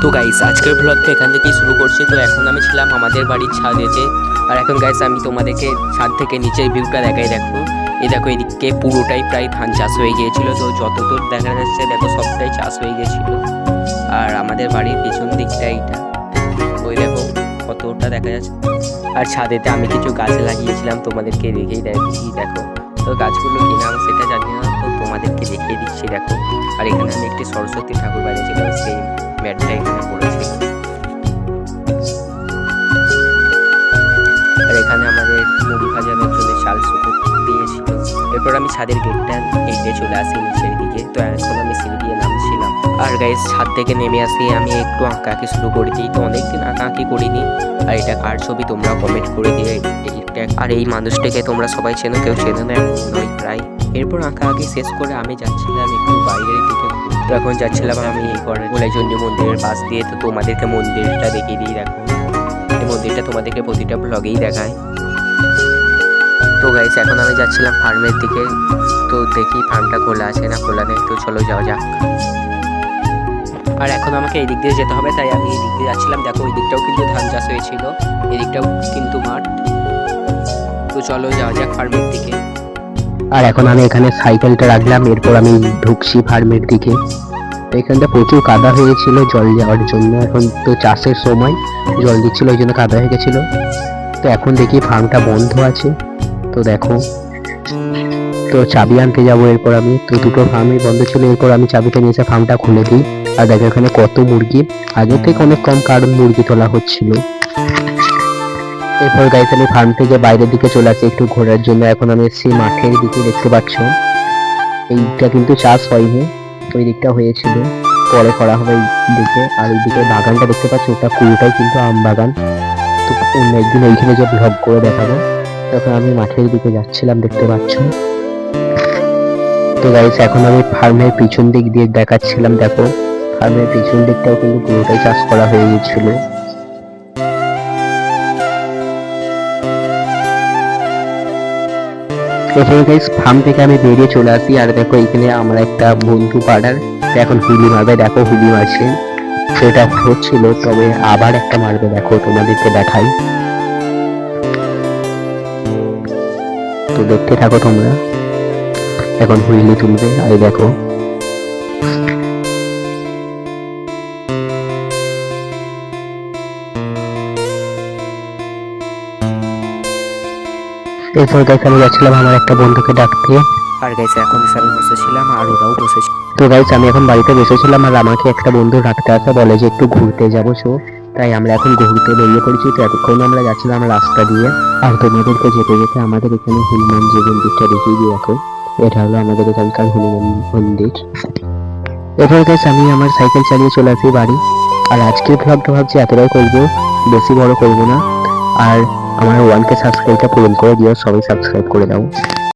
তো গাইস আজকের ব্লগটা এখান থেকেই শুরু করছি। তো এখন আমি ছিলাম আমাদের বাড়ির ছাদেতে, আর এখন গাইস আমি তোমাদেরকে ছাদ থেকে নিচের ভিউটা দেখাই। দেখো এই দেখো, এদিকে পুরোটাই প্রায় ধান চাষ হয়ে গিয়েছিল। তো যতদূর দেখা যাচ্ছে দেখো সবটাই চাষ হয়ে গিয়েছিল। আর আমাদের বাড়ির পিছন দিকটা এইটা, ওই দেখো কতটা দেখা যাচ্ছে। আর ছাদেতে আমি কিছু গাছ লাগিয়েছিলাম, তোমাদেরকে দেখেই দেখছি। দেখো তো গাছগুলো কি নাম সেটা জানি না, তো তোমাদেরকে দেখিয়ে দিচ্ছি। দেখো আর এখানে আমি একটি সরস্বতী ঠাকুর বানিয়েছিলাম, সেই ম্যাটটা এখানে পড়েছিল। আর এখানে আমাদের মুড়ি ভাজানোর জন্য চাল শুকো দিয়েছিল। এরপর আমি ছাদের গেটটা হেঁটে চলে আসি নিচের দিকে। তো এখন আমি সিঁড়ি দিয়ে নামছিলাম। আর গাইস ছাদ থেকে নেমে আসি আমি একটু আঁকাআঁকি শুরু করে দিই। তো অনেকদিন আঁকাআঁকি করিনি। আর এটা কার ছবি তোমরা কমেন্ট করে দিয়ে। আর এই মানুষটাকে তোমরা সবাই চেনো, কেউ চেনো না এমন নয় প্রায়। এরপর আঁকাআঁকি শেষ করে আমি যাচ্ছিলাম একটু বাইরের দিকে। তো এখন যাচ্ছিলাম আমি গোলাইচন্ডী মন্দিরের পাশ দিয়ে। তো তোমাদেরকে মন্দিরটা দেখিয়ে দিই। দেখো এই মন্দিরটা তোমাদেরকে প্রতিটা ব্লগেই দেখায়। তো গাইস এখন আমি যাচ্ছিলাম ফার্মের দিকে। তো দেখি ফার্মটা খোলা আছে না খোলা নেই, তো চলো যাওয়া যাক। আর এখন আমাকে এই দিক দিয়ে যেতে হবে, তাই আমি এই দিক দিয়ে যাচ্ছিলাম। দেখো ওই দিকটাও কিন্তু ধান চাষ হয়েছিল, এদিকটাও কিন্তু মাঠ। তো চলো যাওয়া যাক ফার্মের দিকে। আর এখন আমি এখানে সাইকেলটা রাখলাম, এরপর আমি ঢুকছি ফার্মের দিকে। এখানটা প্রচুর কাদা হয়েছিল জল যাওয়ার জন্য। এখন তো চাষের সময় জল দিচ্ছিল, ওই জন্য কাদা হয়ে গেছিল। তো এখন দেখি ফার্মটা বন্ধ আছে। তো দেখো, তো চাবি আনতে যাবো এরপর আমি। তো দুটো ফার্মই বন্ধ ছিল, এরপর আমি চাবিটা নিয়ে এসে ফার্মটা খুলে দিই। আর দেখো এখানে কত মুরগি, আগে থেকে অনেক কম, কারণ মুরগি তোলা হচ্ছিল। এরপর গাইস আমি ফার্ম থেকে বাইরের দিকে চলে আসি একটু ঘোরার জন্য। এখন আমি এসেছি মাঠের দিকে, দেখতে পাচ্ছ এইটা কিন্তু চাষ হয়নি, ওই দিকটা হয়েছিল, পরে করা হবে এই দিকে। আর এই দিকে বাগানটা দেখতে পাচ্ছ, ওটা পুরোটাই কিন্তু আম বাগান। তো অন্য একদিন ওইখানে যে ব্লগ করে দেখাবো। তখন আমি মাঠের দিকে যাচ্ছিলাম, দেখতে পাচ্ছ। তো গাইস এখন আমি ফার্মের পিছন দিক দিয়ে দেখাচ্ছিলাম। দেখো ফার্মের পিছন দিকটাও কিন্তু পুরোটাই চাষ করা হয়ে গেছিল। এরপরে গাইস ফার্ম থেকে আমি বেরিয়ে চলে আসি। আর দেখো এখানে আমরা একটা বন্ধু পাড়ার এখন হুলি মারবে। দেখো হুলি মারছে, সেটা হচ্ছিল, তবে আবার একটা মারবে। দেখো তোমাদেরকে দেখাই, তো দেখতে থাকো তোমরা। এখন হুইলি তুলবে। আর দেখো এরপর গাইস আমি যাচ্ছিলাম আমার একটা বন্ধুকে ডাকতে। আর গাইস এখন আমি বসেছিলাম আর ওরাও বসেছিল। তো গাইস আমি এখন বাড়িতে বসেছিলাম, আর আমাকে একটা বন্ধু ডাকতে আসা, বলে যে একটু ঘুরতে যাবো। সো তাই আমরা এখন ঘুরতে বেরিয়ে পড়েছি। তো এতক্ষণ আমরা যাচ্ছিলাম রাস্তা দিয়ে। আর তোমাদেরকে যেতে যেতে আমাদের এখানে হনুমান যে মন্দিরটা দেখিয়ে দিয়ে দেখো, এটা হলো আমাদের এখানকার হনুমান মন্দির। এরপর গাইস আমি আমার সাইকেল চালিয়ে চলে আসি বাড়ি। আর আজকের ব্লগটা ভাবছি এতটাই করবো, বেশি বড় করবো না। আর আমার 1K সাবস্ক্রাইবটা পূরণ করে দিও, সবাই সাবস্ক্রাইব করে দাও।